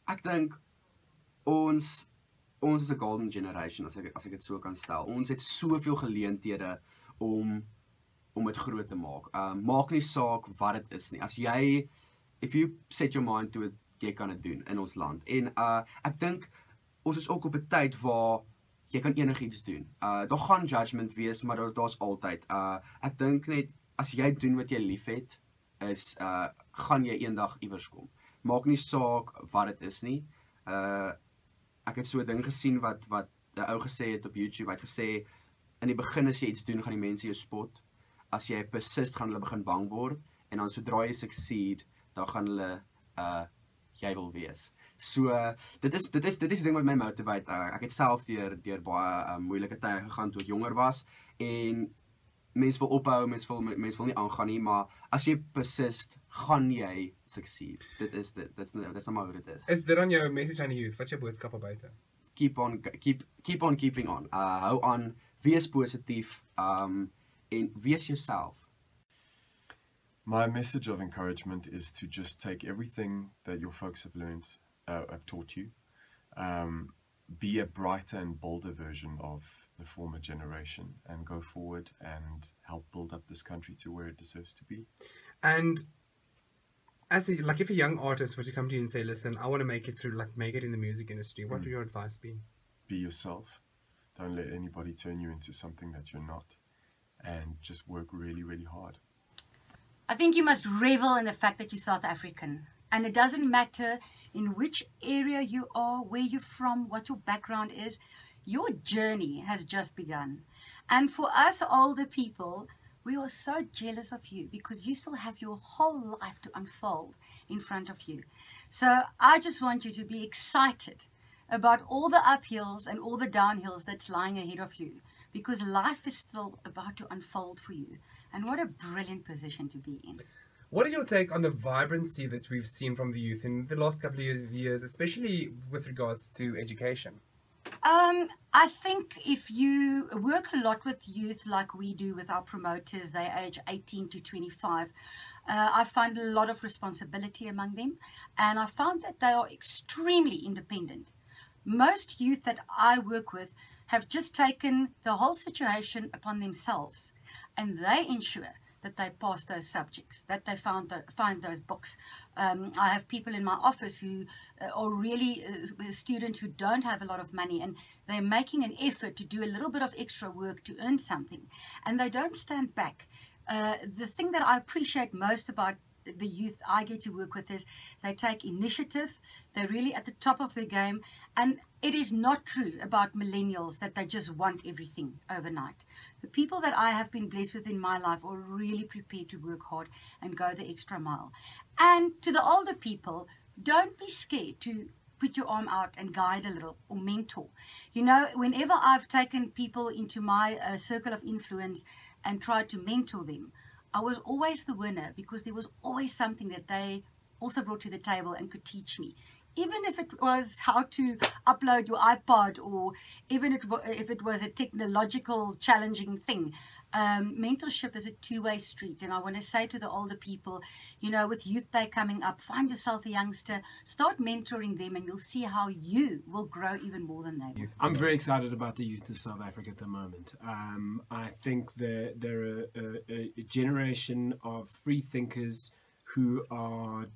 ek dink ons is 'n golden generation as ek dit so kan stel. Ons het soveel geleenthede om dit groot te maak. Maak nie saak wat dit is nie. As jy if you set your mind to it, jy kan dit doen in ons land. En ek dink ons is ook op 'n tyd waar jy kan enigiets doen. Daar gaan judgment wees, maar daar's altyd. Ek dink net as jy doen wat jy liefhet, is gaan jy eendag iewers kom. Maak nie saak wat dit is nie. Ek het so 'n ding gesien wat 'n ou gesê het op YouTube. Hy het gesê in die begin as jy iets doen, gaan die mense jou spot. As jy persist, gaan hulle begin bang word en dan sodra jy succeed, dan gaan hulle jy wil wees. So dit is die ding wat my motivate. Ek het self deur baie moeilike tye gegaan toe ek jonger was en mense wil ophou, mense wil nie aangaan nie, maar as jy persist, gaan jy succeed. Dit is dit. Dit's nou maar hoe dit is. Is dit dan jou message aan die youth? Wat is jou boodskap buite? Keep on keeping on. Hou aan, wees positief, en wees jouself. My message of encouragement is to just take everything that your folks have learned, have taught you, be a brighter and bolder version of the former generation and go forward and help build up this country to where it deserves to be. And as if a young artist were to come to you and say, listen, I want to make it through, make it in the music industry, what would your advice be? Be yourself. Don't let anybody turn you into something that you're not. And just work really, really hard. I think you must revel in the fact that you're South African. And it doesn't matter in which area you are, where you're from, what your background is. Your journey has just begun. And for us older people, we are so jealous of you because you still have your whole life to unfold in front of you. So I just want you to be excited about all the uphills and all the downhills that's lying ahead of you, because life is still about to unfold for you. And what a brilliant position to be in. What is your take on the vibrancy that we've seen from the youth in the last couple of years, especially with regards to education? I think if you work a lot with youth like we do with our promoters, they age 18 to 25, I find a lot of responsibility among them, and I found that they are extremely independent. Most youth that I work with have just taken the whole situation upon themselves, and they ensure that they pass those subjects, that they find those books. I have people in my office who are really students who don't have a lot of money, and they're making an effort to do a little bit of extra work to earn something, and they don't stand back. The thing that I appreciate most about the youth I get to work with is they take initiative, they're really at the top of their game, and it is not true about millennials that they just want everything overnight. The people that I have been blessed with in my life are really prepared to work hard and go the extra mile. And to the older people, don't be scared to put your arm out and guide a little or mentor. You know, whenever I've taken people into my circle of influence and tried to mentor them, I was always the winner because there was always something that they also brought to the table and could teach me. Even if it was how to upload your iPod, or even if it was a technological challenging thing. Mentorship is a two-way street, and I want to say to the older people, you know, with Youth Day coming up, find yourself a youngster, start mentoring them, and you'll see how you will grow even more than they will. I'm very excited about the youth of South Africa at the moment. I think they're a generation of free thinkers who are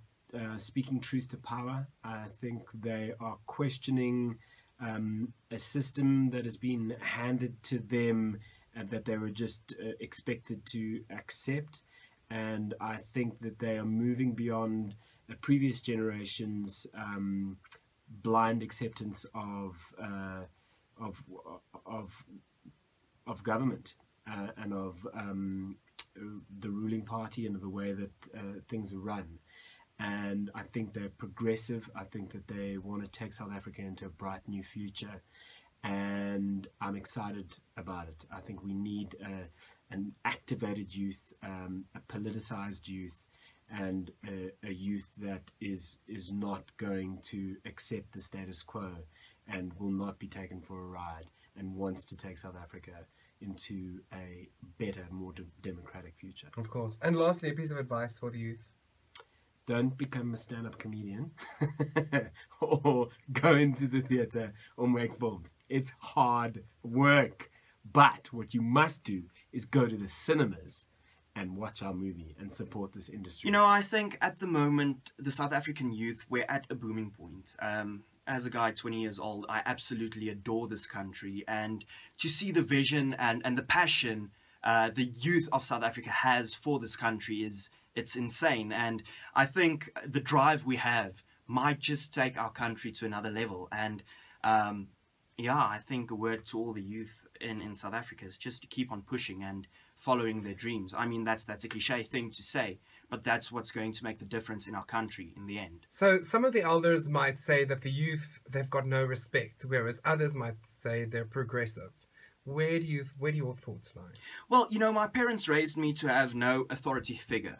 speaking truth to power. I think they are questioning a system that has been handed to them and that they were just expected to accept. And I think that they are moving beyond the previous generation's blind acceptance of government and of the ruling party and of the way that things are run. And I think they're progressive. I think that they want to take South Africa into a bright new future. And I'm excited about it. I think we need an activated youth, a politicized youth, and a youth that is not going to accept the status quo and will not be taken for a ride and wants to take South Africa into a better, more democratic future. Of course. And lastly, a piece of advice for the youth. don't become a stand-up comedian or go into the theatre or make films. It's hard work. But what you must do is go to the cinemas and watch our movie and support this industry. You know, I think at the moment, the South African youth, we're at a booming point. As a guy 20 years old, I absolutely adore this country. And to see the vision and the passion the youth of South Africa has for this country it's insane. And I think the drive we have might just take our country to another level. And yeah, I think the word to all the youth in South Africa is just to keep on pushing and following their dreams. I mean, that's a cliche thing to say, but that's what's going to make the difference in our country in the end. So some of the elders might say that the youth, they've got no respect, whereas others might say they're progressive. Where do your thoughts lie? Well, you know, my parents raised me to have no authority figure.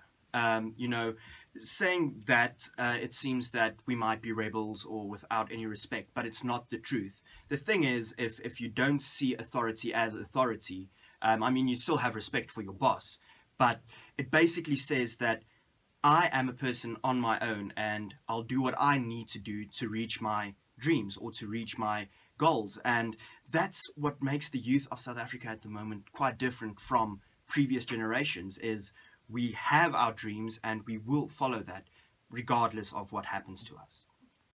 You know, saying that it seems that we might be rebels or without any respect, but it's not the truth. The thing is, if you don't see authority as authority, I mean, you still have respect for your boss, but it basically says that I am a person on my own and I'll do what I need to do to reach my dreams or to reach my goals. And that's what makes the youth of South Africa at the moment quite different from previous generations, is we have our dreams and we will follow that regardless of what happens to us.